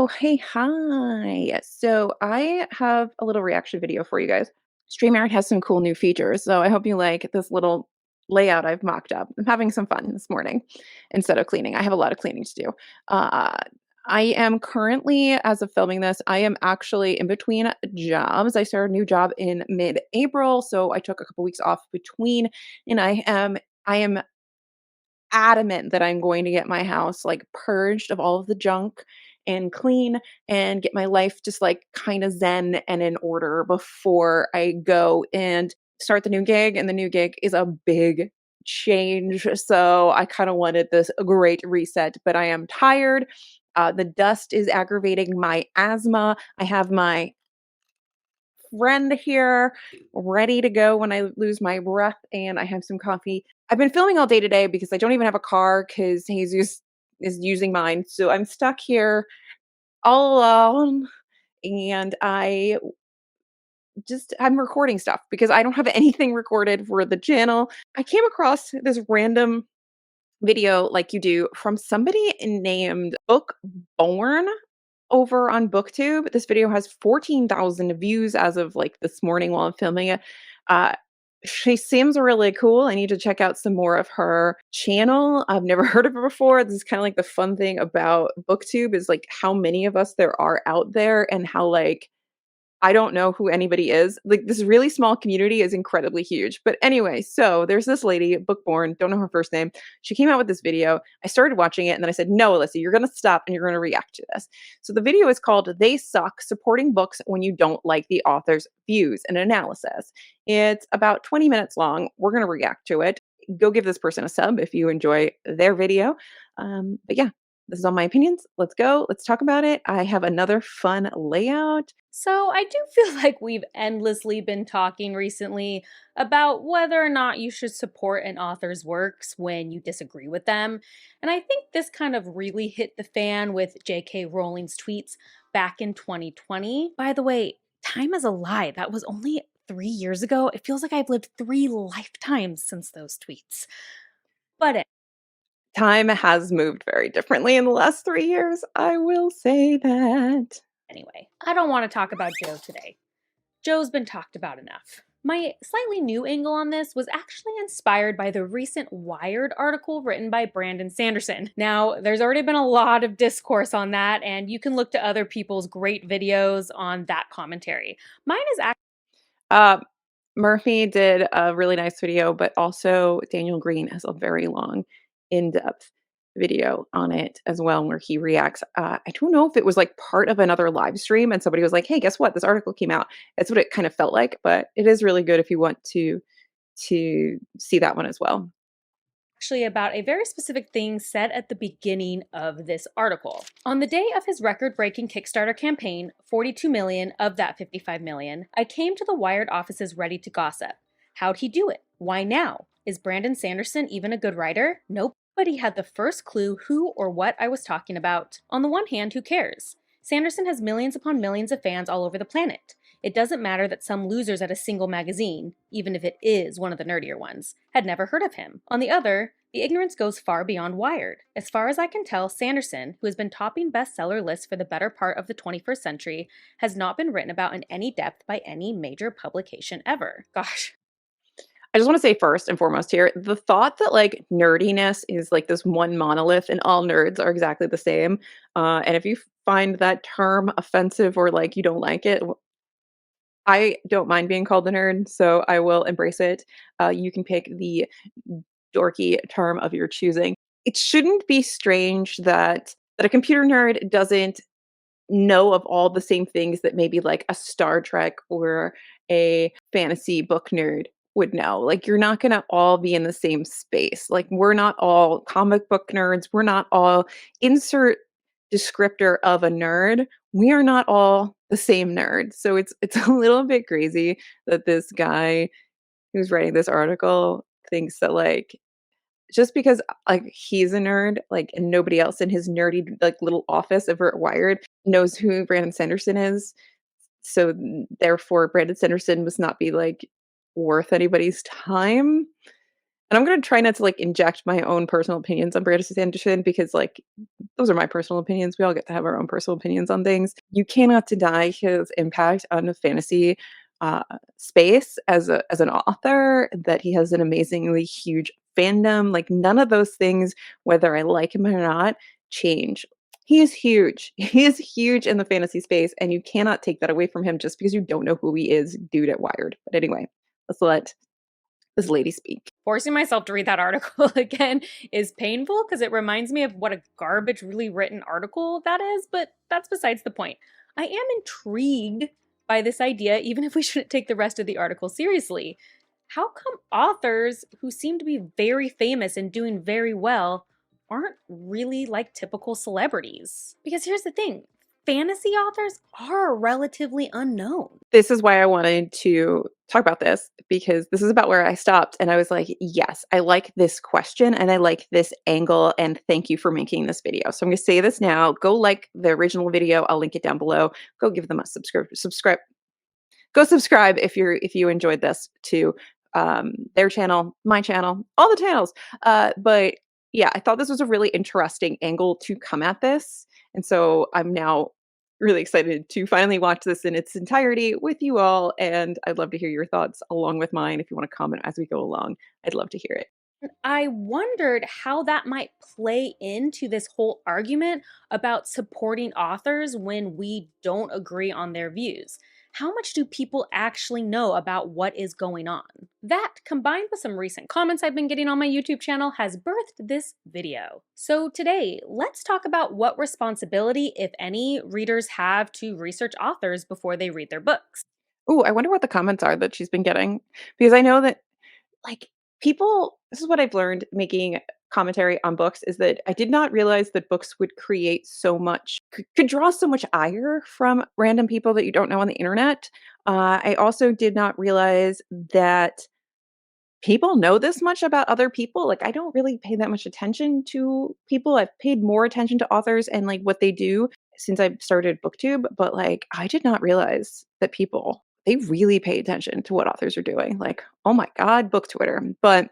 Oh, hey, hi. So I have a little reaction video for you guys. StreamYard has some cool new features, so I hope you like this little layout I've mocked up. I'm having some fun this morning instead of cleaning. I have a lot of cleaning to do. Uh, I am currently, as of filming this, I am actually in between jobs. I started a new job in mid-April, so I took a couple weeks off between, and I am adamant that I'm going to get my house like purged of all of the junk and clean and get my life just like kind of zen and in order before I go and start the new gig. And the new gig is a big change. So I kind of wanted this great reset, but I am tired. The dust is aggravating my asthma. I have my friend here ready to go when I lose my breath, and I have some coffee. I've been filming all day today because I don't even have a car because Jesus is using mine. So I'm stuck here all alone, and I'm recording stuff because I don't have anything recorded for the channel. I came across this random video like you do from somebody named Bookborn over on BookTube. This video has 14,000 views as of like this morning while I'm filming it. Uh, she seems really cool. I need to check out some more of her channel. I've never heard of her before. This is kind of like the fun thing about BookTube is like how many of us there are out there and how like I don't know who anybody is. Like this really small community is incredibly huge. But anyway, so there's this lady, Bookborn, don't know her first name. She came out with this video. I started watching it and then I said, "No, Alyssa, you're going to stop and you're going to react to this." So the video is called "They Suck: Supporting Books When You Don't Like the Author's Views and Analysis." It's about 20 minutes long. We're going to react to it. Go give this person a sub if you enjoy their video. But yeah, this is all my opinions. Let's go. Let's talk about it. I have another fun layout. So, I do feel like we've endlessly been talking recently about whether or not you should support an author's works when you disagree with them. And I think this kind of really hit the fan with J.K. Rowling's tweets back in 2020. By the way, time is a lie. That was only 3 years ago. It feels like I've lived 3 lifetimes since those tweets. But Time has moved very differently in the last 3 years, I will say that. anyway, I don't want to talk about Joe today. Joe's been talked about enough. My slightly new angle on this was actually inspired by the recent Wired article written by Brandon Sanderson. Now, there's already been a lot of discourse on that, and you can look to other people's great videos on that commentary. Mine is actually Uh, Murphy did a really nice video, but also Daniel Green has a very long, in-depth video on it as well, where he reacts. I don't know if it was like part of another live stream and somebody was like, "Hey, guess what? This article came out." That's what it kind of felt like, but it is really good if you want to see that one as well. about a very specific thing said at the beginning of this article. On the day of his record-breaking Kickstarter campaign, 42 million of that 55 million, I came to the Wired offices ready to gossip. How'd he do it? Why now? Is Brandon Sanderson even a good writer? Nope. But he had the first clue who or what I was talking about. On the one hand, who cares? Sanderson has millions upon millions of fans all over the planet. It doesn't matter that some losers at a single magazine, even if it is one of the nerdier ones, had never heard of him. On the other, the ignorance goes far beyond Wired. As far as I can tell, Sanderson, who has been topping bestseller lists for the better part of the 21st century, has not been written about in any depth by any major publication ever. Gosh. I just want to say first and foremost here, the thought that like nerdiness is like this one monolith and all nerds are exactly the same. And if you find that term offensive or like you don't like it, I don't mind being called a nerd, so I will embrace it. You can pick the dorky term of your choosing. It shouldn't be strange that a computer nerd doesn't know of all the same things that maybe like a Star Trek or a fantasy book nerd would know. Like you're not going to all be in the same space. Like we're not all comic book nerds. We're not all insert descriptor of a nerd. We are not all the same nerd. So it's a little bit crazy that this guy who's writing this article thinks that like just because, like, he's a nerd, like, and nobody else in his nerdy, like, little office over at Wired knows who Brandon Sanderson is, so, therefore, Brandon Sanderson must not be, like, worth anybody's time. And I'm gonna try not to, like, inject my own personal opinions on Brandon Sanderson because, like, those are my personal opinions. We all get to have our own personal opinions on things. You cannot deny his impact on the fantasy, uh, space as an author, that he has an amazingly huge fandom. Like, none of those things, whether I like him or not, change. He is huge. He is huge in the fantasy space, and you cannot take that away from him just because you don't know who he is, dude at Wired. But anyway, let's let this lady speak. Forcing myself to read that article again is painful because it reminds me of what a garbage, really written article that is, but that's besides the point. I am intrigued by this idea, even if we shouldn't take the rest of the article seriously. How come authors who seem to be very famous and doing very well aren't really like typical celebrities? Because here's the thing, fantasy authors are relatively unknown. This is why I wanted to talk about this, because this is about where I stopped and I was like, "Yes, I like this question and I like this angle, and thank you for making this video." So I'm gonna say this now. Go like the original video. I'll link it down below. Go give them a subscribe. Go subscribe if you enjoyed this to their channel, my channel, all the channels. But yeah, I thought this was a really interesting angle to come at this, and so I'm now really excited to finally watch this in its entirety with you all. And I'd love to hear your thoughts along with mine. If you want to comment as we go along, I'd love to hear it. I wondered how that might play into this whole argument about supporting authors when we don't agree on their views. How much do people actually know about what is going on? That, combined with some recent comments I've been getting on my YouTube channel, has birthed this video. So today, let's talk about what responsibility, if any, readers have to research authors before they read their books. Oh, I wonder what the comments are that she's been getting, because I know that, like, people, this is what I've learned making commentary on books, is that I did not realize that books would create so much could draw so much ire from random people that you don't know on the internet. I also did not realize that people know this much about other people. Like, I don't really pay that much attention to people. I've paid more attention to authors and, like, what they do since I've started BookTube, but, like, I did not realize that people, they really pay attention to what authors are doing. Like, oh my god, book Twitter. But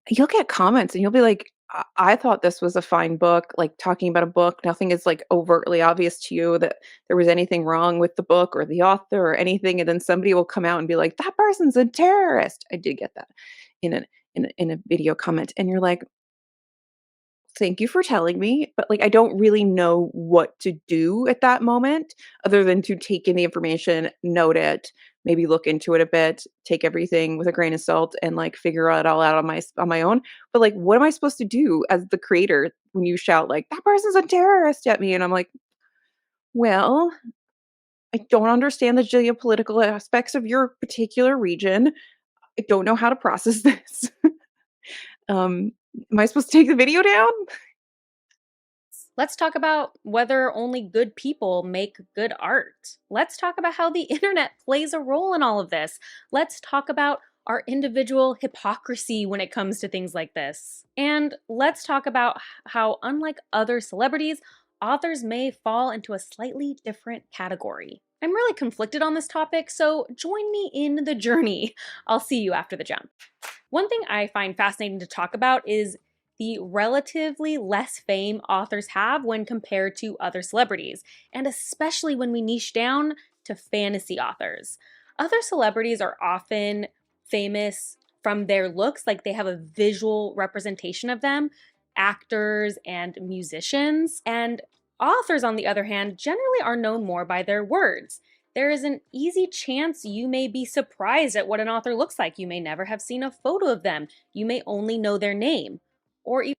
you'll get comments and you'll be like, I thought this was a fine book," like, talking about a book. Nothing is, like, overtly obvious to you that there was anything wrong with the book or the author or anything, and then somebody will come out and be like, "That person's a terrorist." I did get that in a video comment, and you're like, "Thank you for telling me," but, like, I don't really know what to do at that moment other than to take in the information, note it, maybe look into it a bit, take everything with a grain of salt, and, like, figure it all out on my own. But, like, what am I supposed to do as the creator when you shout, like, "That person's a terrorist," at me? And I'm like, "Well, I don't understand the geopolitical aspects of your particular region. I don't know how to process this." Am I supposed to take the video down? Let's talk about whether only good people make good art. Let's talk about how the internet plays a role in all of this. Let's talk about our individual hypocrisy when it comes to things like this. And let's talk about how, unlike other celebrities, authors may fall into a slightly different category. I'm really conflicted on this topic, so join me in the journey. I'll see you after the jump. One thing I find fascinating to talk about is the relatively less fame authors have when compared to other celebrities, and especially when we niche down to fantasy authors. Other celebrities are often famous from their looks, like they have a visual representation of them, actors and musicians, and authors, on the other hand, generally are known more by their words. There is an easy chance you may be surprised at what an author looks like. You may never have seen a photo of them. You may only know their name. Or even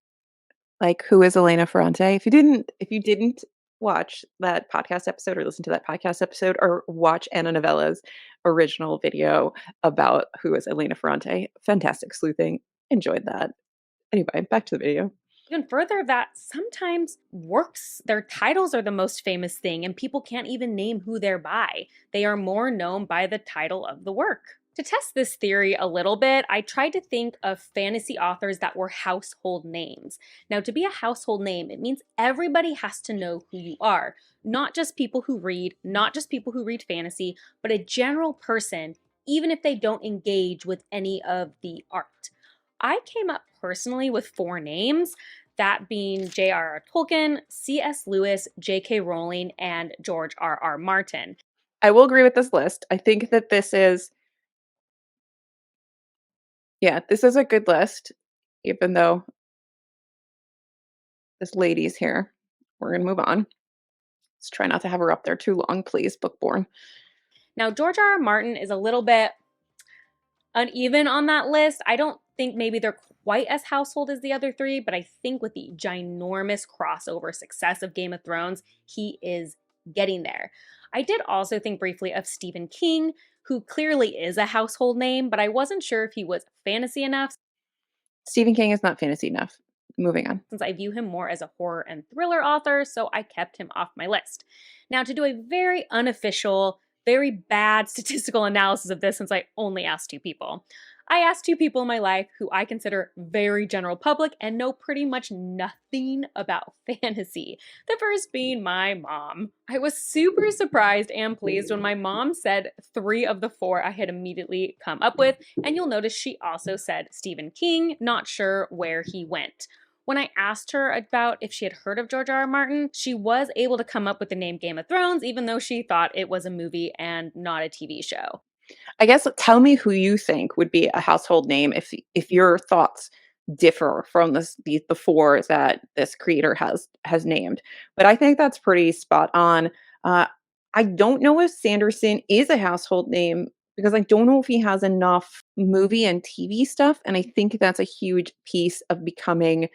Like, who is Elena Ferrante? If you didn't watch that podcast episode or listen to that podcast episode or watch Anna Novella's original video about who is Elena Ferrante, fantastic sleuthing. Enjoyed that. Anyway, back to the video. even further, that sometimes works, their titles are the most famous thing, and people can't even name who they're by. They are more known by the title of the work. To test this theory a little bit, I tried to think of fantasy authors that were household names. Now, to be a household name, it means everybody has to know who you are. Not just people who read, not just people who read fantasy, but a general person, even if they don't engage with any of the art. I came up personally with 4 names, that being J.R.R. Tolkien, C.S. Lewis, J.K. Rowling, and George R.R. Martin. I will agree with this list. I think that this is yeah, this is a good list, even though this lady's here. We're gonna move on. Let's try not to have her up there too long, please, Bookborn. Now, George R.R. Martin is a little bit uneven on that list. I don't think maybe they're quite as household as the other 3, but I think with the ginormous crossover success of Game of Thrones, he is getting there. I did also think briefly of Stephen King, who clearly is a household name, but I wasn't sure if he was fantasy enough Stephen King is not fantasy enough. Moving on. since I view him more as a horror and thriller author, so I kept him off my list. Now, to do a very unofficial, very bad statistical analysis of this, since I only asked 2 people, I asked 2 people in my life who I consider very general public and know pretty much nothing about fantasy. The first being my mom. I was super surprised and pleased when my mom said 3 of the 4 I had immediately come up with, and you'll notice she also said Stephen King, not sure where he went. When I asked her about if she had heard of George R.R. Martin, she was able to come up with the name Game of Thrones, even though she thought it was a movie and not a TV show. I guess tell me who you think would be a household name if your thoughts differ from the 4 that this creator has named. But I think that's pretty spot on. Uh, I don't know if Sanderson is a household name because I don't know if he has enough movie and TV stuff, and I think that's a huge piece of becoming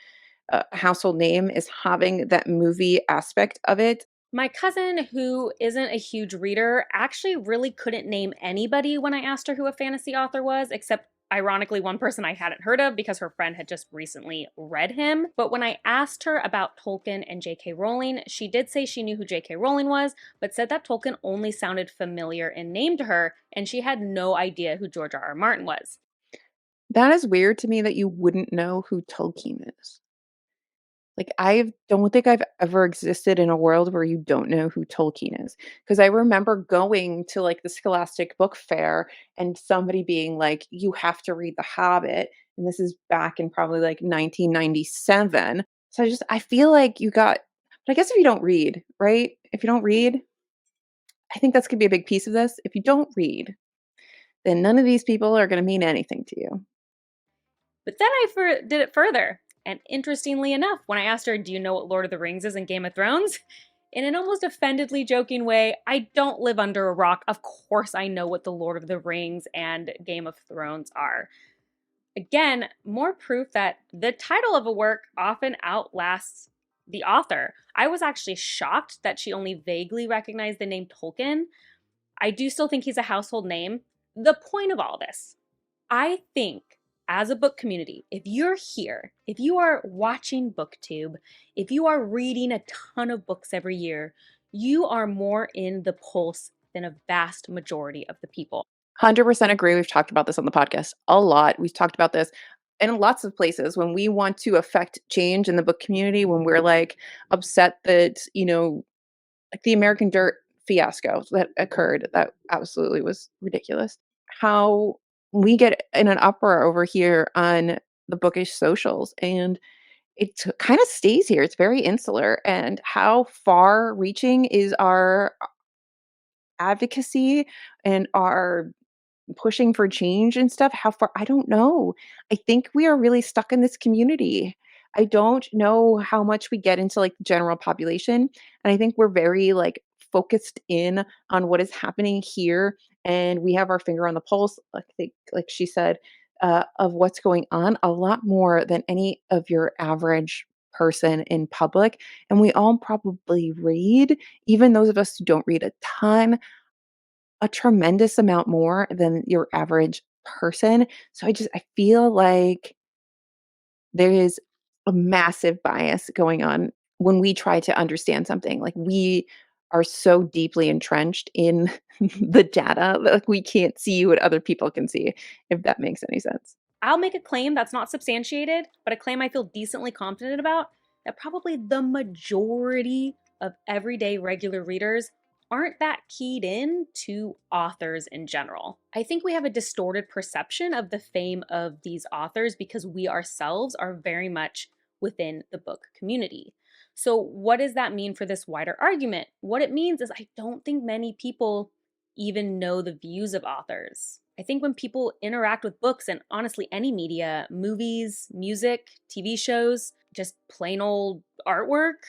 a household name is having that movie aspect of it. My cousin, who isn't a huge reader, actually really couldn't name anybody when I asked her who a fantasy author was, except ironically one person I hadn't heard of because her friend had just recently read him. But when I asked her about Tolkien and J.K. Rowling, she did say she knew who J.K. Rowling was, but said that Tolkien only sounded familiar in name to her, and she had no idea who George R.R. Martin was. That is weird to me that you wouldn't know who Tolkien is. Like, I don't think I've ever existed in a world where you don't know who Tolkien is. Because I remember going to, like, the Scholastic Book Fair and somebody being like, "You have to read The Hobbit," and this is back in probably, like, 1997. So I feel like you got but I guess if you don't read, right? If you don't read, I think that's gonna be a big piece of this. If you don't read, then none of these people are gonna mean anything to you. But then I did it further. And interestingly enough, when I asked her, "Do you know what Lord of the Rings is in Game of Thrones?" in an almost offendedly joking way, I don't live under a rock. Of course, I know what the Lord of the Rings and Game of Thrones are. Again, more proof that the title of a work often outlasts the author. I was actually shocked that she only vaguely recognized the name Tolkien. I do still think he's a household name. The point of all this, I think as a book community, if you're here, if you are watching BookTube, if you are reading a ton of books every year, you are more in the pulse than a vast majority of the people. 100% agree. We've talked about this on the podcast a lot. We've talked about this in lots of places when we want to affect change in the book community, when we're like upset that, like the American Dirt fiasco that occurred, that absolutely was ridiculous. How we get in an uproar over here on the bookish socials and it kind of stays here. It's very insular. And how far reaching is our advocacy and our pushing for change and stuff, how far I don't know. I think we are really stuck in this community. I don't know how much we get into, like, the general population, and I think we're very, like, focused in on what is happening here, and we have our finger on the pulse, like she said, of what's going on a lot more than any of your average person in public, and we all probably read, even those of us who don't read a ton, a tremendous amount more than your average person. So I feel like there is a massive bias going on when we try to understand something. Like we are so deeply entrenched in the data that like, we can't see what other people can see, if that makes any sense. I'll make a claim that's not substantiated, but a claim I feel decently confident about, that probably the majority of everyday regular readers aren't that keyed in to authors in general. I think we have a distorted perception of the fame of these authors because we ourselves are very much within the book community. So, what does that mean for this wider argument? What it means is I don't think many people even know the views of authors. I think when people interact with books and honestly any media, movies, music, TV shows, just plain old artwork,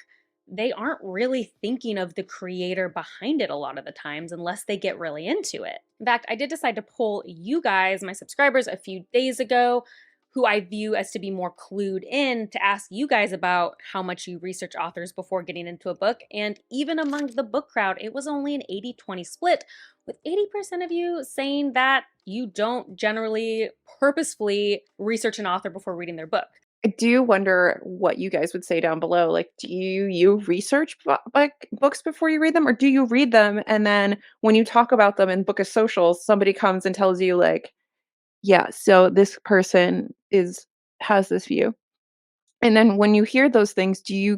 they aren't really thinking of the creator behind it a lot of the times unless they get really into it. In fact, I did decide to poll you guys, my subscribers, a few days ago, who I view as to be more clued in, to ask you guys about how much you research authors before getting into a book. And even among the book crowd, it was only an 80-20 split, with 80% of you saying that you don't generally purposefully research an author before reading their book. I do wonder what you guys would say down below. Like, do you research books before you read them, or do you read them and then when you talk about them in Book of Socials, somebody comes and tells you like, yeah, so this person is has this view, and then when you hear those things, do you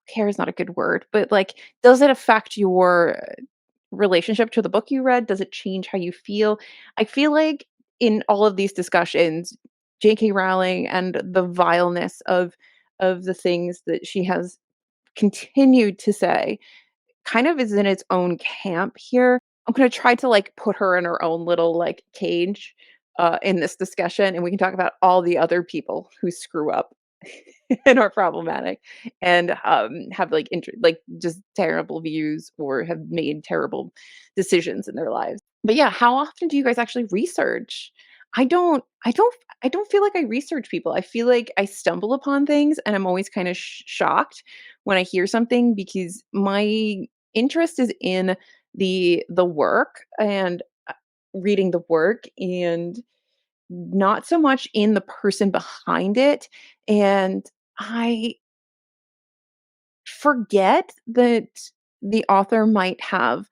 care is not a good word, but like, does it affect your relationship to the book you read? Does it change how you feel? I feel like in all of these discussions, J.K. Rowling and the vileness of the things that she has continued to say kind of is in its own camp here. I'm gonna try to like put her in her own little like cage in this discussion, and we can talk about all the other people who screw up and are problematic and have like like just terrible views or have made terrible decisions in their lives. But yeah, how often do you guys actually research? I don't. I don't. I don't feel like I research people. I feel like I stumble upon things, and I'm always kind of shocked when I hear something because my interest is in the work and reading the work and not so much in the person behind it. And I forget that the author might have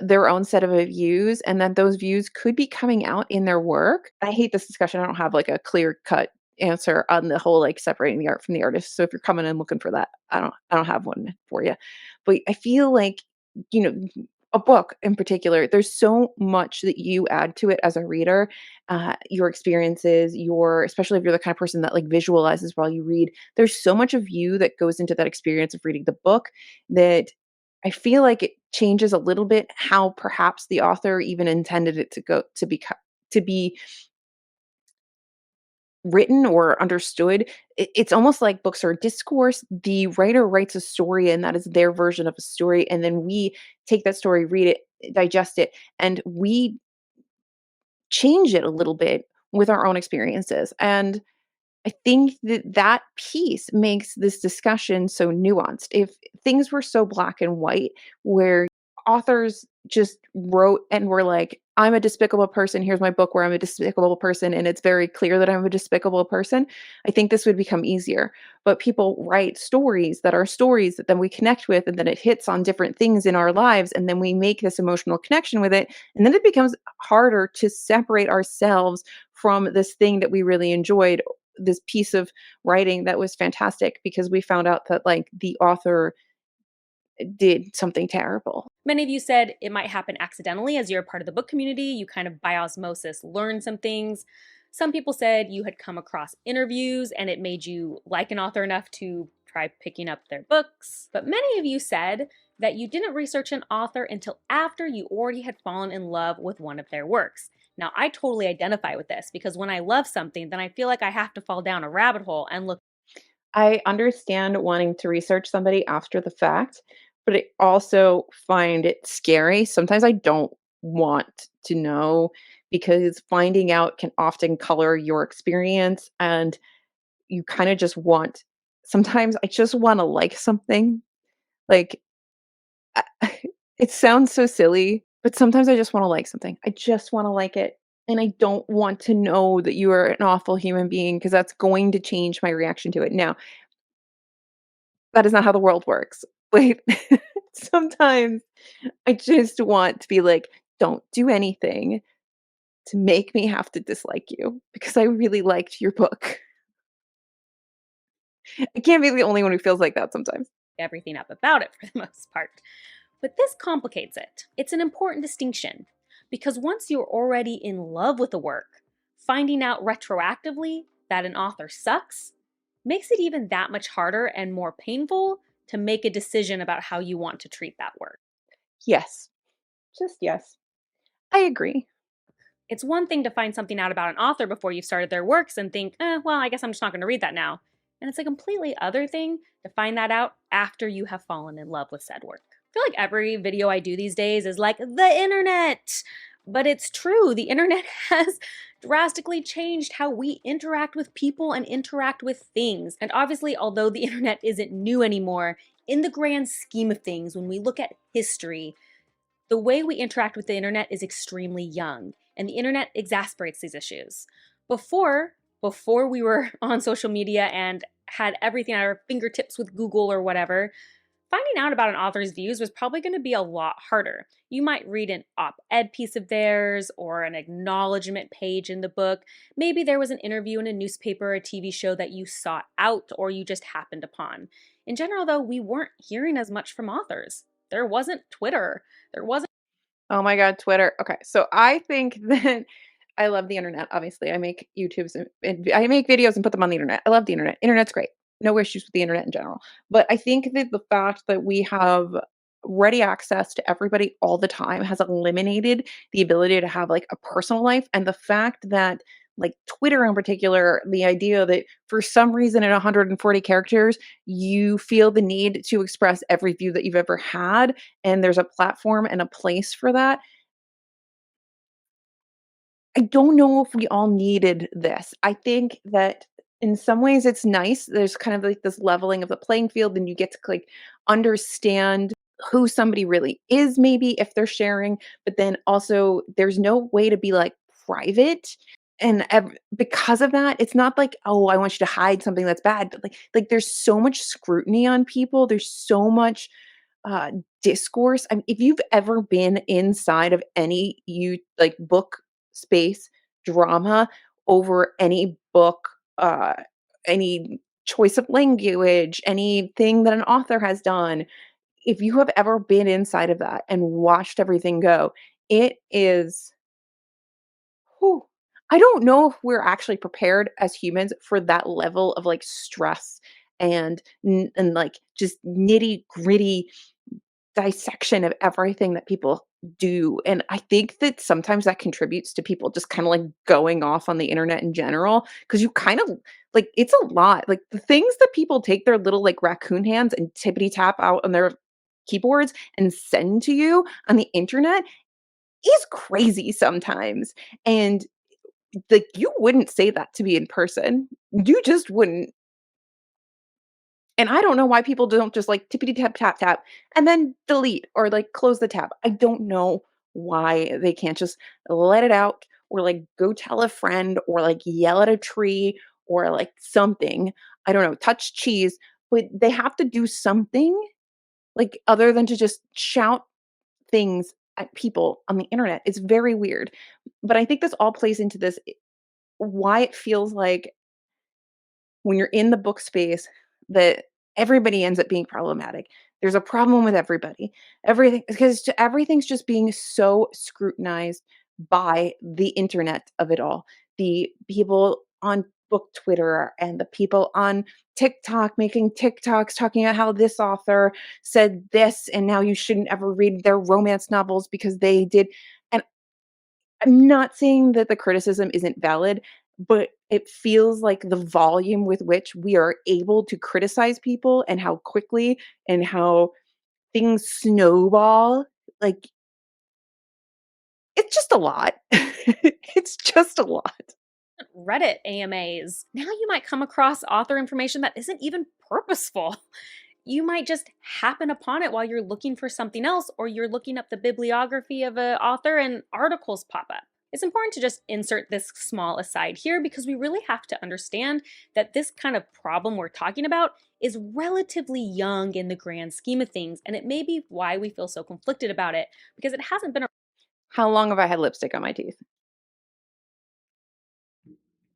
their own set of views and that those views could be coming out in their work. I hate this discussion. I don't have like a clear cut answer on the whole like separating the art from the artist. So if you're coming and looking for that, I don't have one for you. But I feel like, you know, a book in particular, there's so much that you add to it as a reader, your experiences, your especially if you're the kind of person that like visualizes while you read, there's so much of you that goes into that experience of reading the book that I feel like it changes a little bit how perhaps the author even intended it to be written or understood. It's almost like books are discourse. The writer writes a story, and that is their version of a story. And then we take that story, read it, digest it, and we change it a little bit with our own experiences. And I think that that piece makes this discussion so nuanced. If things were so black and white, where authors just wrote and were like, I'm a despicable person. Here's my book where I'm a despicable person. And it's very clear that I'm a despicable person. I think this would become easier. But people write stories that are stories that then we connect with, and then it hits on different things in our lives. And then we make this emotional connection with it. And then it becomes harder to separate ourselves from this thing that we really enjoyed, this piece of writing that was fantastic because we found out that like the author did something terrible. Many of you said it might happen accidentally as you're a part of the book community. You kind of by osmosis learn some things. Some people said you had come across interviews and it made you like an author enough to try picking up their books. But many of you said that you didn't research an author until after you already had fallen in love with one of their works. Now, I totally identify with this because when I love something, then I feel like I have to fall down a rabbit hole and look. I understand wanting to research somebody after the fact, but I also find it scary. Sometimes I don't want to know because finding out can often color your experience and you kind of just want sometimes I just want to like something. Like I it sounds so silly, but sometimes I just wanna like something. I just wanna like it, and I don't want to know that you are an awful human being because that's going to change my reaction to it. Now, that is not how the world works. Wait, sometimes I just want to be like, "Don't do anything to make me have to dislike you because I really liked your book." I can't be the only one who feels like that sometimes. Everything up about it for the most part. But this complicates it. It's an important distinction because once you're already in love with a work, finding out retroactively that an author sucks makes it even that much harder and more painful to make a decision about how you want to treat that work. Yes. Just yes. I agree. It's one thing to find something out about an author before you've started their works and think, well, I guess I'm just not going to read that now. And it's a completely other thing to find that out after you have fallen in love with said work. I feel like every video I do these days is like the internet. But it's true, the internet has drastically changed how we interact with people and interact with things. And obviously, although the internet isn't new anymore, in the grand scheme of things, when we look at history, the way we interact with the internet is extremely young, and the internet exasperates these issues. Before we were on social media and had everything at our fingertips with Google or whatever, finding out about an author's views was probably going to be a lot harder. You might read an op-ed piece of theirs or an acknowledgement page in the book. Maybe there was an interview in a newspaper or a TV show that you sought out or you just happened upon. In general, though, we weren't hearing as much from authors. There wasn't Twitter. There wasn't. Oh my god, Twitter. Okay, so I think that I love the internet, obviously. I make YouTubes and I make videos and put them on the internet. I love the internet. Internet's great. No issues with the internet in general. But I think that the fact that we have ready access to everybody all the time has eliminated the ability to have like a personal life. And the fact that like Twitter in particular, the idea that for some reason in 140 characters, you feel the need to express every view that you've ever had, and there's a platform and a place for that. I don't know if we all needed this. I think that in some ways it's nice. There's kind of like this leveling of the playing field, and you get to like understand who somebody really is, maybe if they're sharing, but then also there's no way to be like private. And because of that, it's not like, oh, I want you to hide something that's bad, but like there's so much scrutiny on people. There's so much uh discourse. I mean, if you've ever been inside of any you like book space drama over any book, any choice of language, anything that an author has done, if you have ever been inside of that and watched everything go, it is whew, I don't know if we're actually prepared as humans for that level of like stress and like just nitty gritty dissection of everything that people do, and I think that sometimes that contributes to people just kinda, like, going off on the internet in general, because you kind of like, it's a lot, like, the things that people take their little, like, raccoon hands and tippity tap out on their keyboards and send to you on the internet is crazy sometimes, and, like, you wouldn't say that to me in person. You just wouldn't. And I don't know why people don't just like tippity tap tap tap and then delete or like close the tab. I don't know why they can't just let it out or like go tell a friend or like yell at a tree or like something. I don't know, touch cheese, but they have to do something like other than to just shout things at people on the internet. It's very weird. But I think this all plays into this why it feels like when you're in the book space that everybody ends up being problematic. There's a problem with everybody. Everything because everything's just being so scrutinized by the internet of it all. The people on book Twitter and the people on TikTok making TikToks talking about how this author said this and now you shouldn't ever read their romance novels because they did. And I'm not saying that the criticism isn't valid, but it feels like the volume with which we are able to criticize people and how quickly and how things snowball, like, it's just a lot. It's just a lot. Reddit AMAs. Now you might come across author information that isn't even purposeful. You might just happen upon it while you're looking for something else, or you're looking up the bibliography of an author and articles pop up. It's important to just insert this small aside here because we really have to understand that this kind of problem we're talking about is relatively young in the grand scheme of things, and it may be why we feel so conflicted about it because it hasn't been How long have I had lipstick on my teeth?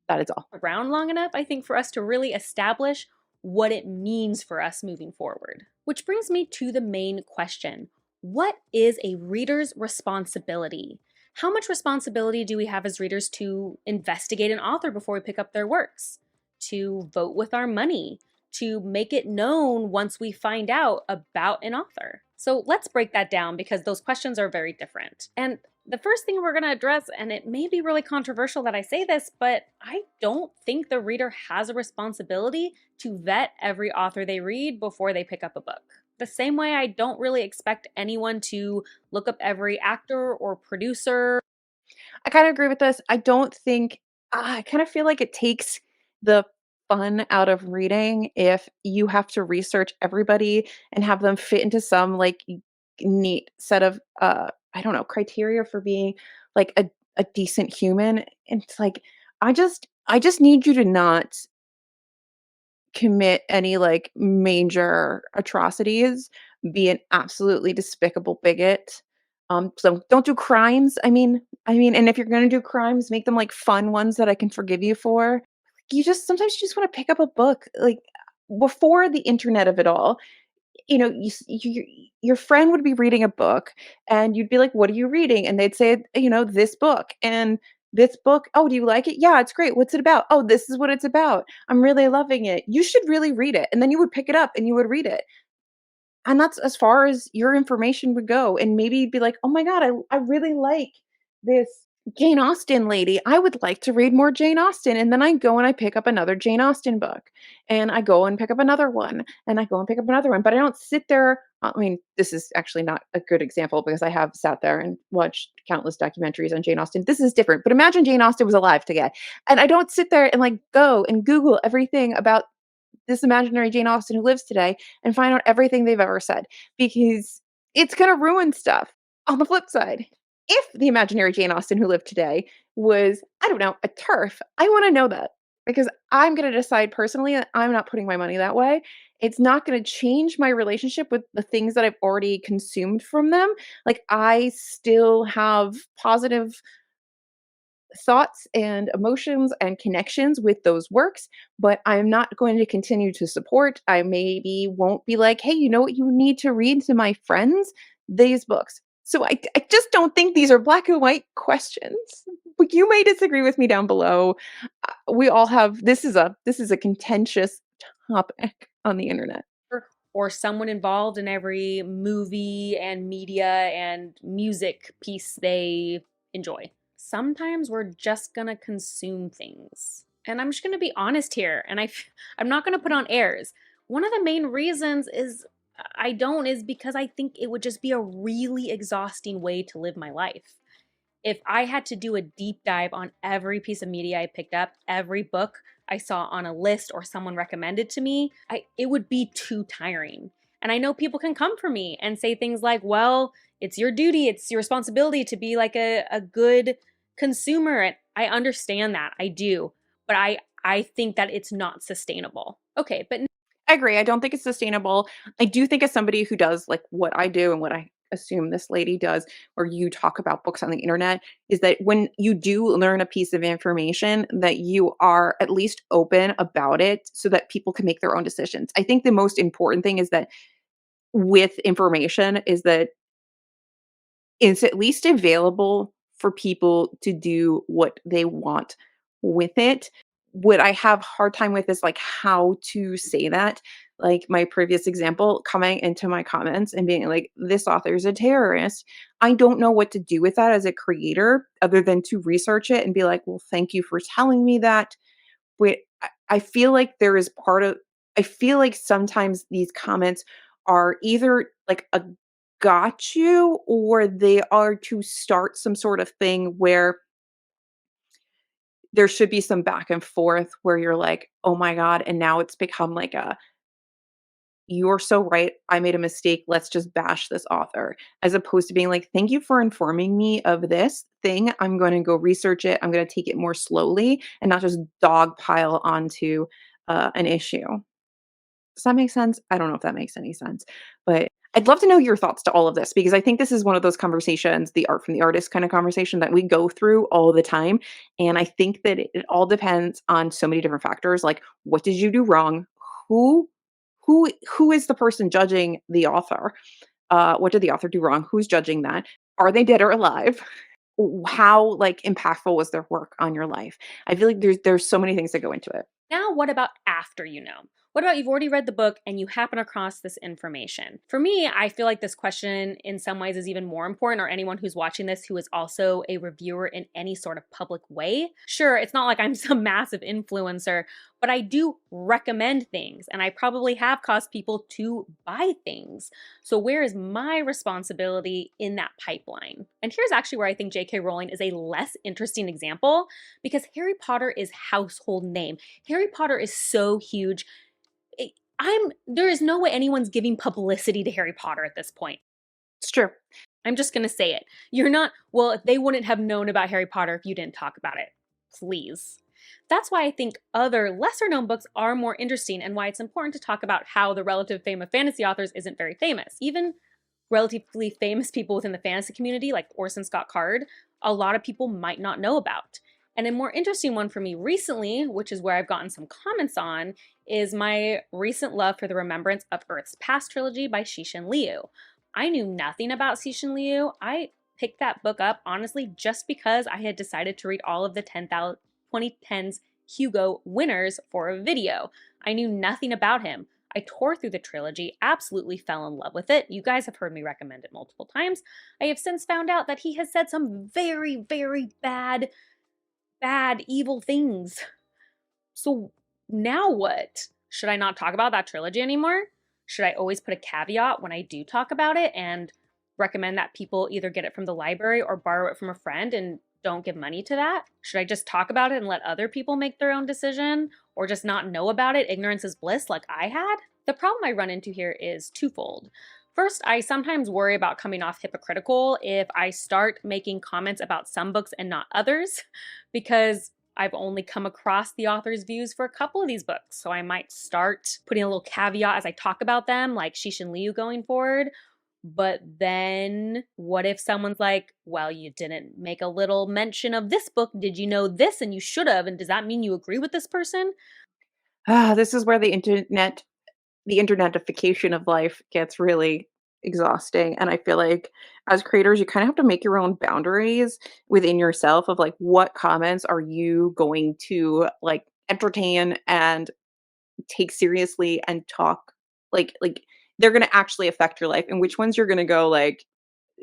That is all. around long enough, I think, for us to really establish what it means for us moving forward. Which brings me to the main question. What is a reader's responsibility? How much responsibility do we have as readers to investigate an author before we pick up their works? To vote with our money? To make it known once we find out about an author? So let's break that down because those questions are very different. And the first thing we're going to address, and it may be really controversial that I say this, but I don't think the reader has a responsibility to vet every author they read before they pick up a book. The same way I don't really expect anyone to look up every actor or producer. I kind of agree with this. I don't think I kind of feel like it takes the fun out of reading if you have to research everybody and have them fit into some like neat set of I don't know, criteria for being like a decent human. And it's like I just need you to not commit any like major atrocities, be an absolutely despicable bigot. So don't do crimes. I mean, and if you're gonna do crimes, make them like fun ones that I can forgive you for. You just sometimes you just want to pick up a book. Like before the internet of it all, your friend would be reading a book and you'd be like, "What are you reading?" And they'd say, "This book." And this book, "Oh, do you like it?" "Yeah, it's great." "What's it about?" "Oh, this is what it's about. I'm really loving it. You should really read it." And then you would pick it up and you would read it. And that's as far as your information would go, and maybe you'd be like, "Oh my god, I really like this Jane Austen lady. I would like to read more Jane Austen." And then I go and I pick up another Jane Austen book, and I go and pick up another one, and I go and pick up another one, but I don't sit there I mean, this is actually not a good example because I have sat there and watched countless documentaries on Jane Austen. This is different, but imagine Jane Austen was alive today, and I don't sit there and, like, go and Google everything about this imaginary Jane Austen who lives today and find out everything they've ever said because it's going to ruin stuff. On the flip side, if the imaginary Jane Austen who lived today was, I don't know, a turf, I want to know that because I'm going to decide personally that I'm not putting my money that way. It's not going to change my relationship with the things that I've already consumed from them. Like, I still have positive thoughts and emotions and connections with those works, but I'm not going to continue to support. I maybe won't be like, hey, you know what you need to read to my friends? These books. So I just don't think these are black and white questions. But you may disagree with me down below. We all have this is a contentious topic on the internet. Or someone involved in every movie and media and music piece they enjoy. Sometimes we're just gonna consume things. And I'm just gonna be honest here, and I'm not gonna put on airs. One of the main reasons I don't is because I think it would just be a really exhausting way to live my life. If I had to do a deep dive on every piece of media I picked up, every book I saw on a list or someone recommended to me, it would be too tiring. And I know people can come for me and say things like, well, it's your duty, it's your responsibility to be like a good consumer. And I understand that, I do. But I think that it's not sustainable. Okay, but I agree. I don't think it's sustainable. I do think as somebody who does like what I do and what I assume this lady does, where you talk about books on the internet, is that when you do learn a piece of information, that you are at least open about it so that people can make their own decisions. I think the most important thing is that with information is that it's at least available for people to do what they want with it. What I have hard time with is like how to say that. Like my previous example, coming into my comments and being like, this author is a terrorist. I don't know what to do with that as a creator other than to research it and be like, well, thank you for telling me that. But I feel like there is part of I feel like sometimes these comments are either like a got you or they are to start some sort of thing where there should be some back and forth where you're like, "Oh my god," and now it's become like a, "You're so right. I made a mistake. Let's just bash this author." As opposed to being like, "Thank you for informing me of this thing. I'm gonna go research it. I'm gonna take it more slowly and not just dogpile onto, an issue." Does that make sense? I don't know if that makes any sense, but I'd love to know your thoughts to all of this because I think this is one of those conversations, the art from the artist kind of conversation that we go through all the time. And I think that it all depends on so many different factors. Like, what did you do wrong? Who who is the person judging the author? What did the author do wrong? Who's judging that? Are they dead or alive? How, like, impactful was their work on your life? I feel like there's so many things that go into it. Now, what about after you know? What about you've already read the book and you happen across this information? For me, I feel like this question in some ways is even more important, or anyone who's watching this who is also a reviewer in any sort of public way. Sure, it's not like I'm some massive influencer, but I do recommend things and I probably have caused people to buy things. So, where is my responsibility in that pipeline? And here's actually where I think J.K. Rowling is a less interesting example, because Harry Potter is household name. Harry Potter is so huge. There is no way anyone's giving publicity to Harry Potter at this point. It's true. I'm just gonna say it. You're not, well, they wouldn't have known about Harry Potter if you didn't talk about it. Please. That's why I think other lesser known books are more interesting, and why it's important to talk about how the relative fame of fantasy authors isn't very famous. Even relatively famous people within the fantasy community, like Orson Scott Card, a lot of people might not know about. And a more interesting one for me recently, which is where I've gotten some comments on, is my recent love for the Remembrance of Earth's Past trilogy by Cixin Liu. I knew nothing about Cixin Liu. I picked that book up, honestly, just because I had decided to read all of the 2010's Hugo winners for a video. I knew nothing about him. I tore through the trilogy, absolutely fell in love with it. You guys have heard me recommend it multiple times. I have since found out that he has said some very, very bad, evil things. So now what? Should I not talk about that trilogy anymore? Should I always put a caveat when I do talk about it and recommend that people either get it from the library or borrow it from a friend and don't give money to that? Should I just talk about it and let other people make their own decision, or just not know about it? Ignorance is bliss, like I had? The problem I run into here is twofold. First, I sometimes worry about coming off hypocritical if I start making comments about some books and not others, because I've only come across the author's views for a couple of these books. So I might start putting a little caveat as I talk about them, like Cixin Liu going forward. But then what if someone's like, well, you didn't make a little mention of this book. Did you know this? And you should have. And does that mean you agree with this person? This is where the internetification of life gets really exhausting, and I feel like as creators, you kind of have to make your own boundaries within yourself of, like, what comments are you going to, like, entertain and take seriously and talk like, they're gonna actually affect your life, and which ones you're gonna go, like,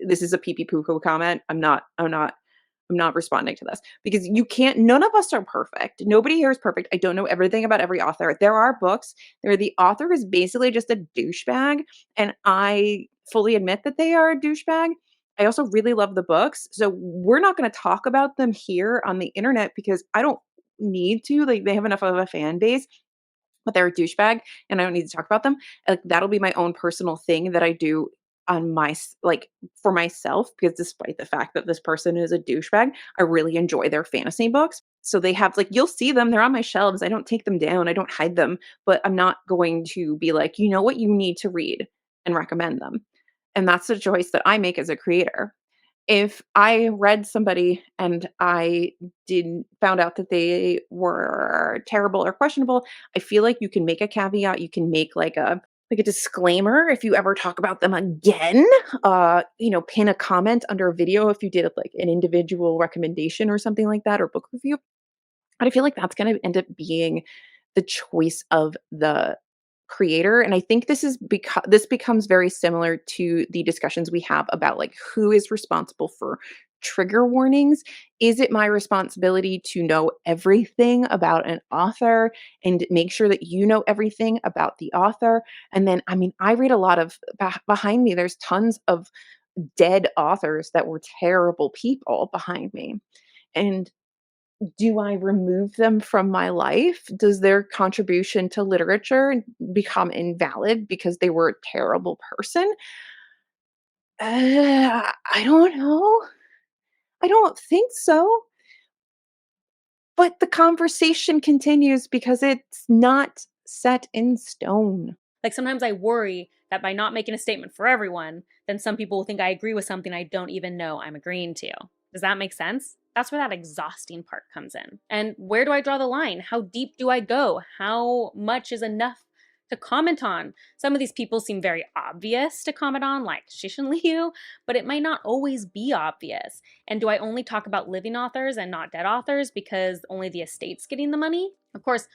"This is a pee pee poo poo comment. I'm not responding to this," because you can't, none of us are perfect. Nobody here is perfect. I don't know everything about every author. There are books where the author is basically just a douchebag, and I fully admit that they are a douchebag. I also really love the books, so we're not gonna talk about them here on the internet because I don't need to, like, they have enough of a fan base, but they're a douchebag and I don't need to talk about them. Like, that'll be my own personal thing that I do on like, for myself, because despite the fact that this person is a douchebag, I really enjoy their fantasy books. So they have, like, you'll see them, they're on my shelves. I don't take them down, I don't hide them, but I'm not going to be like, you know what you need to read and recommend them. And that's the choice that I make as a creator. If I read somebody and I didn't found out that they were terrible or questionable, I feel like you can make a caveat, you can make like a disclaimer if you ever talk about them again. Pin a comment under a video if you did like an individual recommendation or something like that, or book review. But I feel like that's gonna end up being the choice of the creator, and I think this becomes very similar to the discussions we have about, like, who is responsible for trigger warnings. Is it my responsibility to know everything about an author and make sure that you know everything about the author? And then, I mean, I read a lot of behind me, there's tons of dead authors that were terrible people behind me. And do I remove them from my life? Does their contribution to literature become invalid because they were a terrible person? I don't know. I don't think so. But the conversation continues because it's not set in stone. Like, sometimes I worry that by not making a statement for everyone, then some people will think I agree with something I don't even know I'm agreeing to. Does that make sense? That's where that exhausting part comes in. And where do I draw the line? How deep do I go? How much is enough to comment on. Some of these people seem very obvious to comment on, like Shishin Liu, but it might not always be obvious. And do I only talk about living authors and not dead authors because only the estate's getting the money? Of course,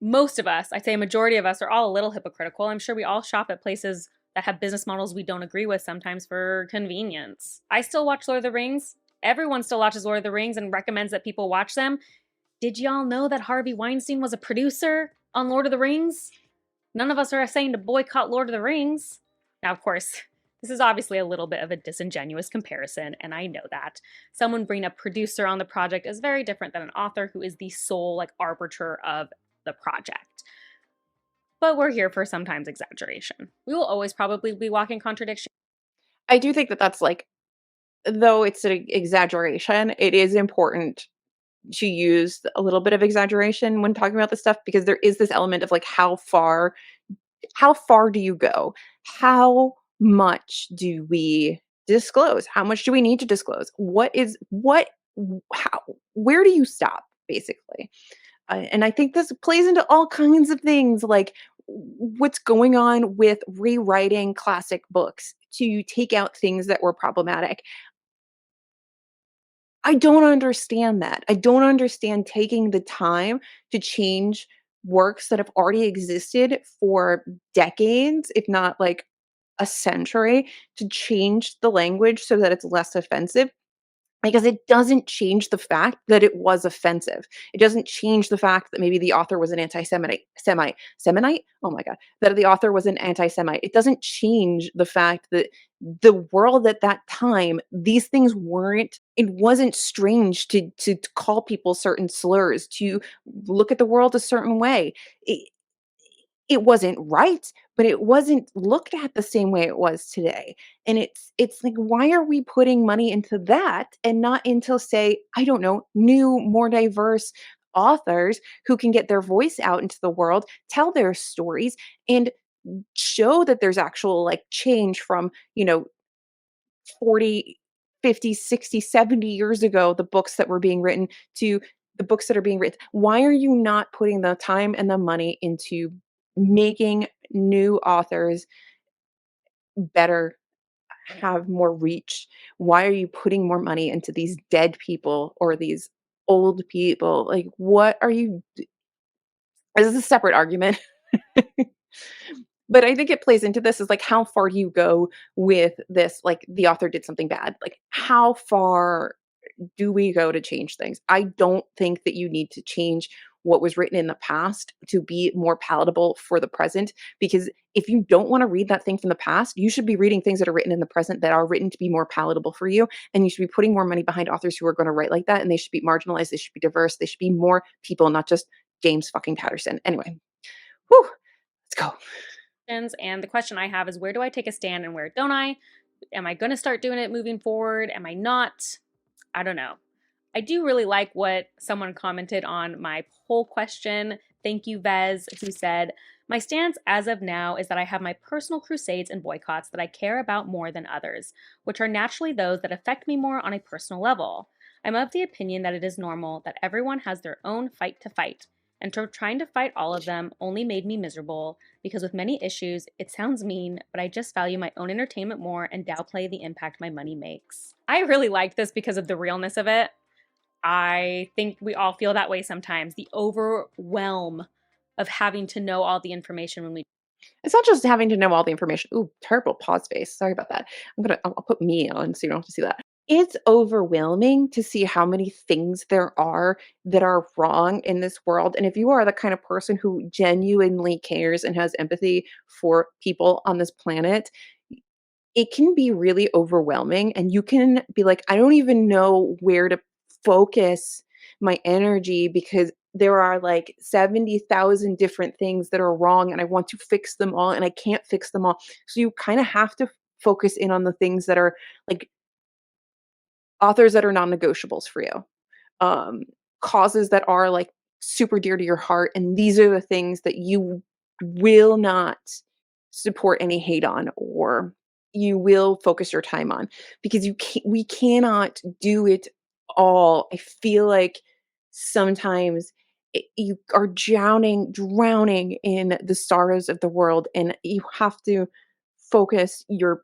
most of us, I'd say a majority of us, are all a little hypocritical. I'm sure we all shop at places that have business models we don't agree with sometimes for convenience. I still watch Lord of the Rings. Everyone still watches Lord of the Rings and recommends that people watch them. Did y'all know that Harvey Weinstein was a producer on Lord of the Rings? None of us are saying to boycott Lord of the Rings. Now, of course, this is obviously a little bit of a disingenuous comparison, and I know that. Someone bringing a producer on the project is very different than an author who is the sole arbiter of the project. But we're here for sometimes exaggeration. We will always probably be walking contradiction. I do think that that's like, though it's an exaggeration, it is important to use a little bit of exaggeration when talking about this stuff because there is this element of like how far do you go? How much do we disclose? How much do we need to disclose? How where do you stop basically? And I think this plays into all kinds of things like what's going on with rewriting classic books to take out things that were problematic. I don't understand that. I don't understand taking the time to change works that have already existed for decades, if not like a century, to change the language so that it's less offensive because it doesn't change the fact that it was offensive. It doesn't change the fact that maybe the author was an anti-Semite, Semonite. Oh my god, that the author was an anti-Semite. It doesn't change the fact that the world at that time, these things weren't. It wasn't strange to call people certain slurs, to look at the world a certain way. It wasn't right, but it wasn't looked at the same way it was today. And it's like, why are we putting money into that and not into, say, I don't know, new, more diverse authors who can get their voice out into the world, tell their stories, and show that there's actual like change from, 40, 50, 60, 70 years ago, the books that were being written to the books that are being written. Why are you not putting the time and the money into making new authors better, have more reach? Why are you putting more money into these dead people or these old people? Like, what are you? This is a separate argument. But I think it plays into this is like how far do you go with this? Like the author did something bad. Like how far do we go to change things? I don't think that you need to change what was written in the past to be more palatable for the present. Because if you don't want to read that thing from the past, you should be reading things that are written in the present that are written to be more palatable for you. And you should be putting more money behind authors who are going to write like that. And they should be marginalized. They should be diverse. They should be more people, not just James fucking Patterson. Anyway, whew, let's go. And the question I have is, where do I take a stand and where don't I? Am I going to start doing it moving forward? Am I not? I don't know. I do really like what someone commented on my poll question. Thank you, Vez, who said, my stance as of now is that I have my personal crusades and boycotts that I care about more than others, which are naturally those that affect me more on a personal level. I'm of the opinion that it is normal that everyone has their own fight to fight, and trying to fight all of them only made me miserable because with many issues, it sounds mean, but I just value my own entertainment more and downplay the impact my money makes. I really like this because of the realness of it. I think we all feel that way sometimes. The overwhelm of having to know all the information when we. It's not just having to know all the information. Ooh, terrible pause face. Sorry about that. I'll put me on so you don't have to see that. It's overwhelming to see how many things there are that are wrong in this world. And if you are the kind of person who genuinely cares and has empathy for people on this planet, it can be really overwhelming. And you can be like, I don't even know where to focus my energy because there are like 70,000 different things that are wrong and I want to fix them all and I can't fix them all. So you kind of have to focus in on the things that are like authors that are non-negotiables for you, um, causes that are like super dear to your heart, and these are the things that you will not support any hate on, or you will focus your time on, because we cannot do it all. I feel like sometimes you are drowning in the sorrows of the world, and you have to focus your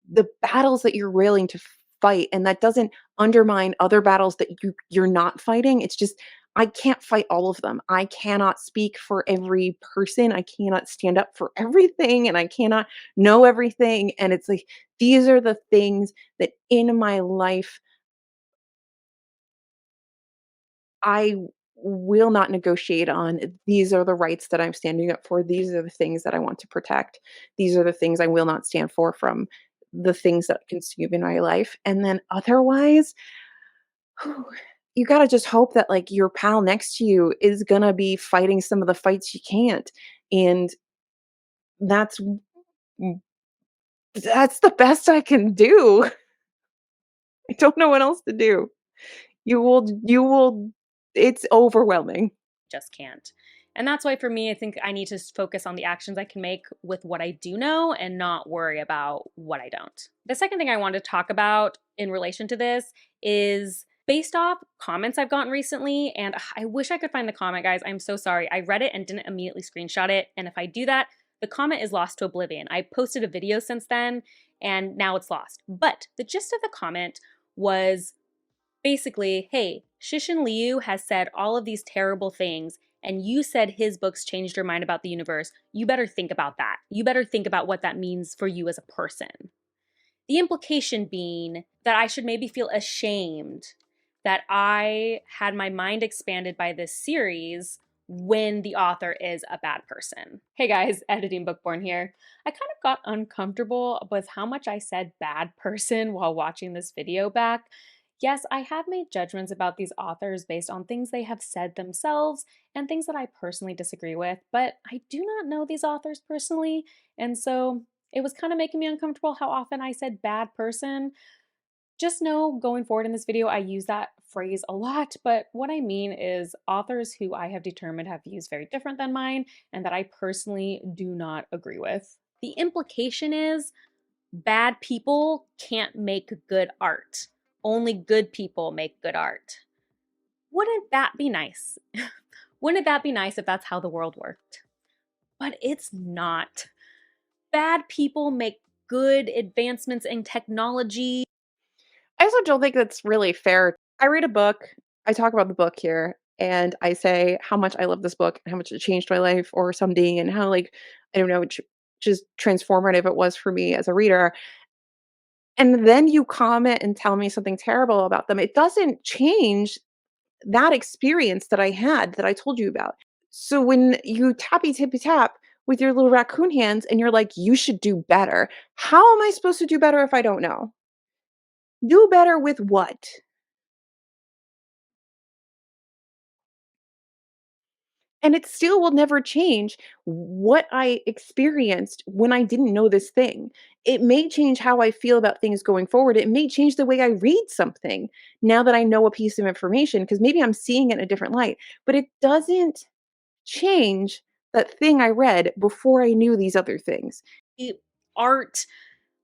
the battles that you're willing to fight, and that doesn't undermine other battles that you're not fighting. It's just I can't fight all of them. I cannot speak for every person. I cannot stand up for everything, and I cannot know everything. And it's like these are the things that in my life I will not negotiate on. These are the rights that I'm standing up for. These are the things that I want to protect. These are the things I will not stand for from the things that consume in my life. And then otherwise, you got to just hope that like your pal next to you is going to be fighting some of the fights you can't. And that's that's the best I can do. I don't know what else to do. You will it's overwhelming. Just can't. And that's why for me, I think I need to focus on the actions I can make with what I do know and not worry about what I don't. The second thing I want to talk about in relation to this is based off comments I've gotten recently. And I wish I could find the comment, guys. I'm so sorry. I read it and didn't immediately screenshot it. And if I do that, the comment is lost to oblivion. I posted a video since then and now it's lost. But the gist of the comment was basically, hey, Shishin Liu has said all of these terrible things, and you said his books changed your mind about the universe. You better think about that. You better think about what that means for you as a person. The implication being that I should maybe feel ashamed that I had my mind expanded by this series when the author is a bad person. Hey guys, Editing Bookborn here. I kind of got uncomfortable with how much I said bad person while watching this video back. Yes, I have made judgments about these authors based on things they have said themselves and things that I personally disagree with, but I do not know these authors personally, and so it was kind of making me uncomfortable how often I said bad person. Just know going forward in this video, I use that phrase a lot, but what I mean is authors who I have determined have views very different than mine and that I personally do not agree with. The implication is bad people can't make good art. Only good people make good art. Wouldn't that be nice? Wouldn't that be nice if that's how the world worked? But it's not. Bad people make good advancements in technology. I also don't think that's really fair. I read a book, I talk about the book here, and I say how much I love this book and how much it changed my life or something, and how, like, I don't know, just transformative it was for me as a reader. And then you comment and tell me something terrible about them. It doesn't change that experience that I had that I told you about. So when you tappy tippy tap with your little raccoon hands and you're like, you should do better. How am I supposed to do better if I don't know? Do better with what? And it still will never change what I experienced when I didn't know this thing. It may change how I feel about things going forward. It may change the way I read something now that I know a piece of information, because maybe I'm seeing it in a different light. But it doesn't change that thing I read before I knew these other things. Art,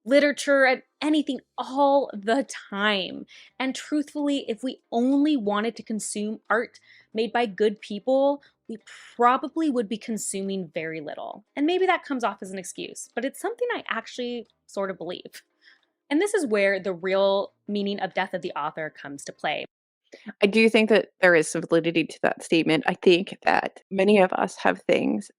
literature, and anything all the time. And truthfully, if we only wanted to consume art made by good people, we probably would be consuming very little. And maybe that comes off as an excuse, but it's something I actually sort of believe. And this is where the real meaning of death of the author comes to play. I do think that there is some validity to that statement. I think that many of us have things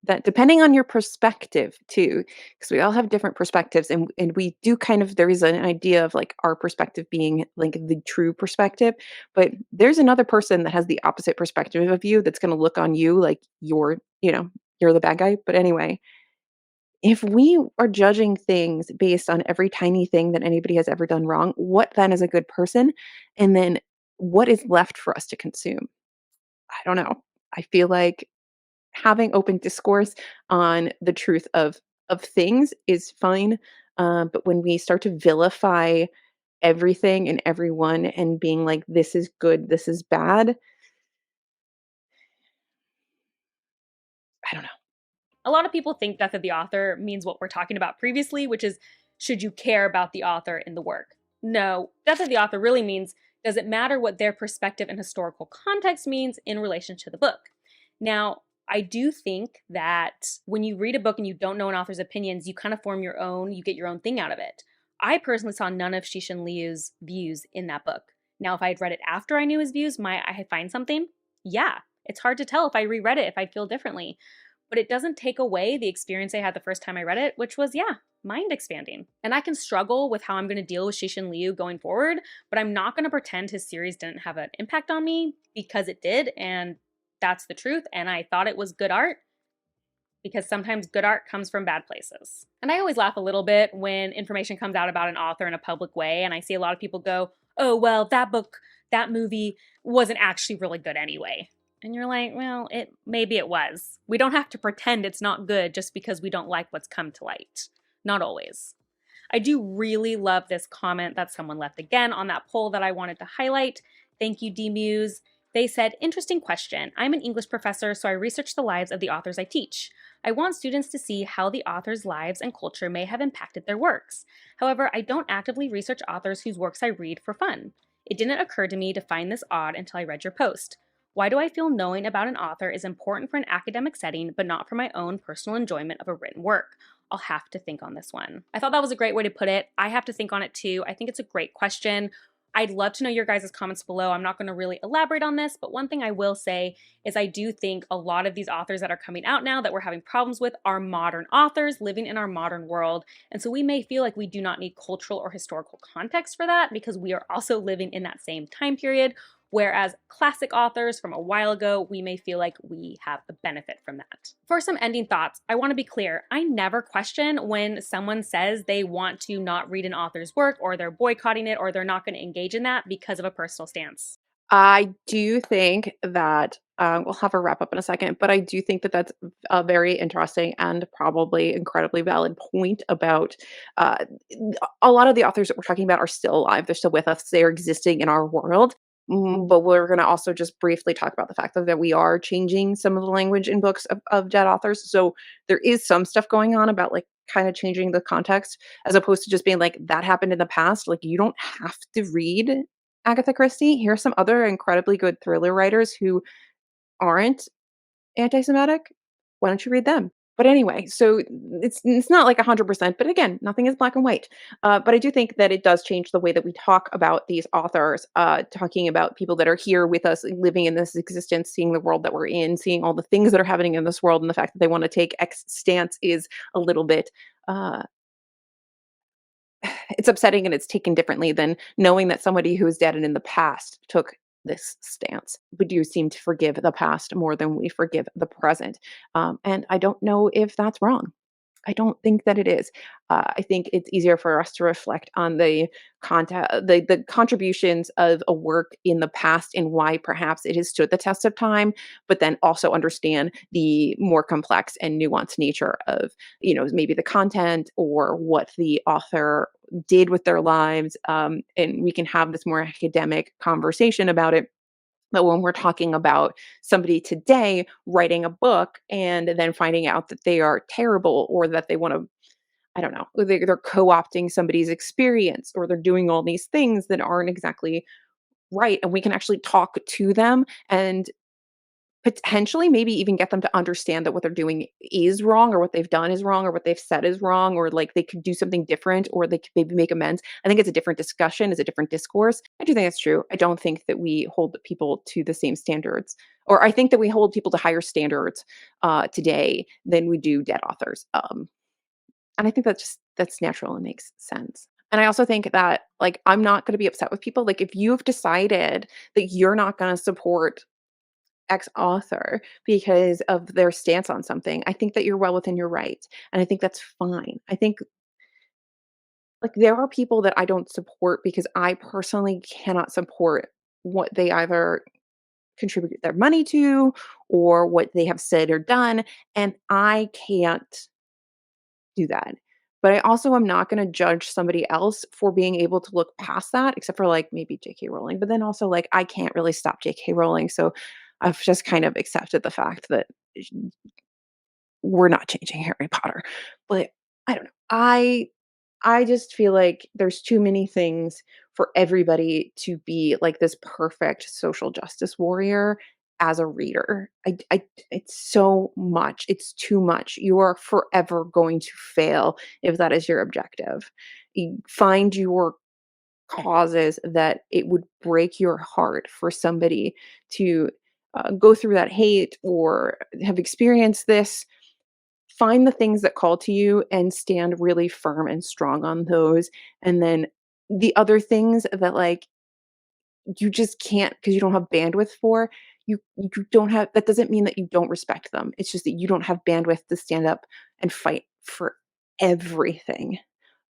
that, depending on your perspective too, because we all have different perspectives, and we do kind of, there is an idea of like our perspective being like the true perspective, but there's another person that has the opposite perspective of you that's going to look on you like you're the bad guy. But anyway, if we are judging things based on every tiny thing that anybody has ever done wrong, what then is a good person? And then what is left for us to consume? I don't know. I feel like having open discourse on the truth of things is fine, but when we start to vilify everything and everyone and being like, this is good, this is bad, I don't know. A lot of people think death of the author means what we're talking about previously, which is should you care about the author in the work? No, death of the author really means Does it matter what their perspective and historical context means in relation to the book? Now, I do think that when you read a book and you don't know an author's opinions, you kind of form your own, you get your own thing out of it. I personally saw none of Shishin Liu's views in that book. Now, if I had read it after I knew his views, might I find something? Yeah, it's hard to tell if I reread it if I'd feel differently. But it doesn't take away the experience I had the first time I read it, which was, yeah, mind expanding. And I can struggle with how I'm going to deal with Shishin Liu going forward, but I'm not going to pretend his series didn't have an impact on me because it did, and that's the truth. And I thought it was good art because sometimes good art comes from bad places. And I always laugh a little bit when information comes out about an author in a public way, and I see a lot of people go, oh, well, that book, that movie wasn't actually really good anyway. And you're like, well, maybe it was. We don't have to pretend it's not good just because we don't like what's come to light. Not always. I do really love this comment that someone left again on that poll that I wanted to highlight. Thank you, D-Muse. They said, interesting question. I'm an English professor, so I research the lives of the authors I teach. I want students to see how the authors' lives and culture may have impacted their works. However, I don't actively research authors whose works I read for fun. It didn't occur to me to find this odd until I read your post. Why do I feel knowing about an author is important for an academic setting, but not for my own personal enjoyment of a written work? I'll have to think on this one. I thought that was a great way to put it. I have to think on it too. I think it's a great question. I'd love to know your guys' comments below. I'm not going to really elaborate on this, but one thing I will say is I do think a lot of these authors that are coming out now that we're having problems with are modern authors living in our modern world. And so we may feel like we do not need cultural or historical context for that because we are also living in that same time period. Whereas classic authors from a while ago, we may feel like we have the benefit from that. For some ending thoughts, I want to be clear. I never question when someone says they want to not read an author's work or they're boycotting it or they're not going to engage in that because of a personal stance. I do think that we'll have a wrap up in a second, but I do think that that's a very interesting and probably incredibly valid point about uh, a lot of the authors that we're talking about are still alive. They're still with us. They're existing in our world. But we're going to also just briefly talk about the fact that we are changing some of the language in books of dead authors. So there is some stuff going on about like kind of changing the context as opposed to just being like that happened in the past. Like you don't have to read Agatha Christie. Here are some other incredibly good thriller writers who aren't anti-Semitic. Why don't you read them? But anyway, so it's not like 100%, but again, nothing is black and white. But I do think that it does change the way that we talk about these authors, talking about people that are here with us, living in this existence, seeing the world that we're in, seeing all the things that are happening in this world, and the fact that they want to take X stance is a little bit uh, it's upsetting and it's taken differently than knowing that somebody who is dead and in the past took this stance. We do seem to forgive the past more than we forgive the present. And I don't know if that's wrong. I don't think that it is. I think it's easier for us to reflect on the the contributions of a work in the past and why perhaps it has stood the test of time, but then also understand the more complex and nuanced nature of, maybe the content or what the author did with their lives. And we can have this more academic conversation about it, but when we're talking about somebody today writing a book and then finding out that they are terrible or that they want to, I don't know, they're co opting somebody's experience or they're doing all these things that aren't exactly right. And we can actually talk to them and potentially maybe even get them to understand that what they're doing is wrong or what they've done is wrong or what they've said is wrong or like they could do something different or they could maybe make amends. I think it's a different discussion, it's a different discourse. I do think that's true. I don't think that we hold people to the same standards, or I think that we hold people to higher standards today than we do dead authors. And I think that's natural and makes sense. And I also think that like I'm not going to be upset with people. Like if you've decided that you're not going to support X author because of their stance on something, I think that you're well within your right, and I think that's fine. I think, like, there are people that I don't support because I personally cannot support what they either contribute their money to or what they have said or done, and I can't do that. But I also am not gonna judge somebody else for being able to look past that, except for, like, maybe JK Rowling, but then also, like, I can't really stop JK Rowling, so I've just kind of accepted the fact that sh we're not changing Harry Potter. But I don't know. I just feel like there's too many things for everybody to be like this perfect social justice warrior as a reader. It's so much. It's too much. You are forever going to fail if that is your objective. Find your causes that it would break your heart for somebody to go through that hate or have experienced this. Find the things that call to you and stand really firm and strong on those. And then the other things that like you just can't because you don't have bandwidth for, you don't have, that doesn't mean that you don't respect them. It's just that you don't have bandwidth to stand up and fight for everything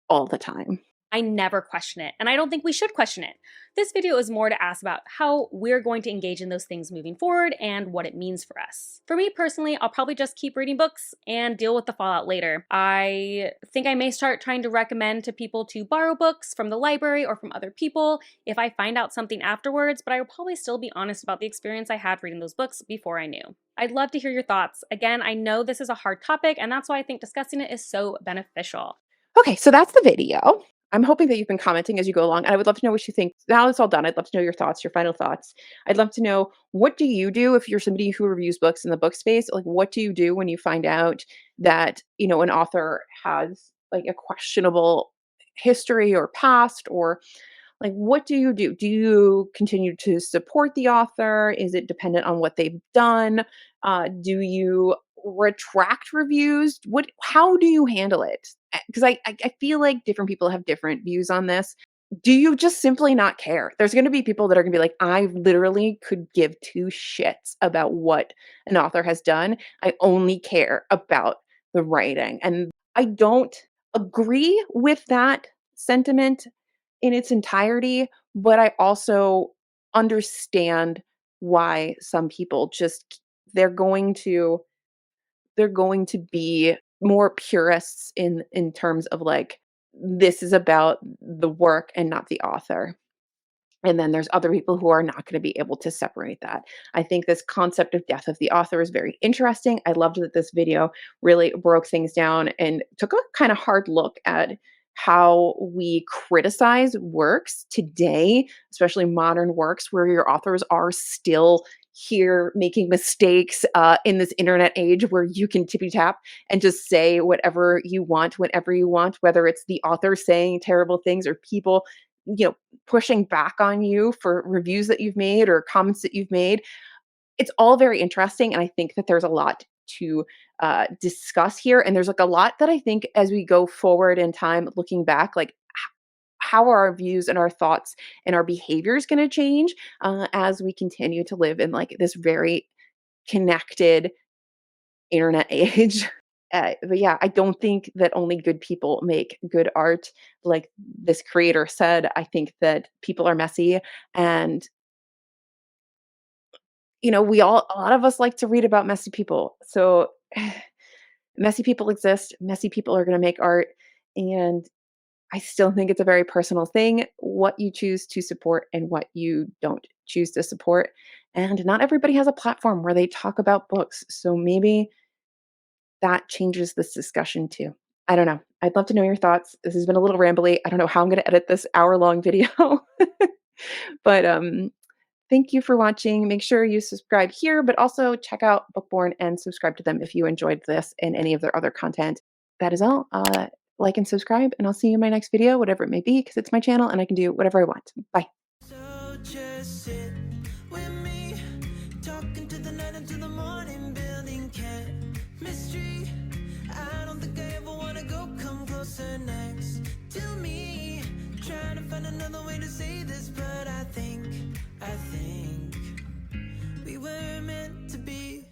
all the time. I never question it, and I don't think we should question it. This video is more to ask about how we're going to engage in those things moving forward and what it means for us. For me personally, I'll probably just keep reading books and deal with the fallout later. I think I may start trying to recommend to people to borrow books from the library or from other people if I find out something afterwards, but I will probably still be honest about the experience I had reading those books before I knew. I'd love to hear your thoughts. Again, I know this is a hard topic, and that's why I think discussing it is so beneficial. Okay, so that's the video. I'm hoping that you've been commenting as you go along, and I would love to know what you think. Now it's all done, I'd love to know your thoughts, your final thoughts. I'd love to know, what do you do if you're somebody who reviews books in the book space? Like, what do you do when you find out that, an author has like a questionable history or past, or like, what do you do? Do you continue to support the author? Is it dependent on what they've done? Do you retract reviews? How do you handle it? Because I feel like different people have different views on this. Do you just simply not care? There's going to be people that are going to be like, I literally could give two shits about what an author has done. I only care about the writing. And I don't agree with that sentiment in its entirety, but I also understand why some people just they're going to they're going to be more purists in terms of like, this is about the work and not the author. And then there's other people who are not going to be able to separate that. I think this concept of death of the author is very interesting. I loved that this video really broke things down and took a kind of hard look at how we criticize works today, especially modern works where your authors are still here making mistakes in this internet age where you can tippy tap and just say whatever you want whenever you want, whether it's the author saying terrible things or people pushing back on you for reviews that you've made or comments that you've made. It's all very interesting, and I think that there's a lot to discuss here. And there's like a lot that I think as we go forward in time, looking back, like how are our views and our thoughts and our behaviors going to change as we continue to live in like this very connected internet age. But yeah, I don't think that only good people make good art. Like this creator said, I think that people are messy, and a lot of us like to read about messy people. So messy people exist. Messy people are going to make art, and I still think it's a very personal thing what you choose to support and what you don't choose to support. And not everybody has a platform where they talk about books. So maybe that changes this discussion too. I don't know. I'd love to know your thoughts. This has been a little rambly. I don't know how I'm going to edit this hour-long video. But thank you for watching. Make sure you subscribe here, but also check out Bookborn and subscribe to them if you enjoyed this and any of their other content. That is all. Like and subscribe, and I'll see you in my next video, whatever it may be, because it's my channel and I can do whatever I want. Bye. So just sit with me, talking to the night until the morning, building chemistry. I don't think I ever wanna go come closer next to me. Trying to find another way to say this, but I think we were meant to be.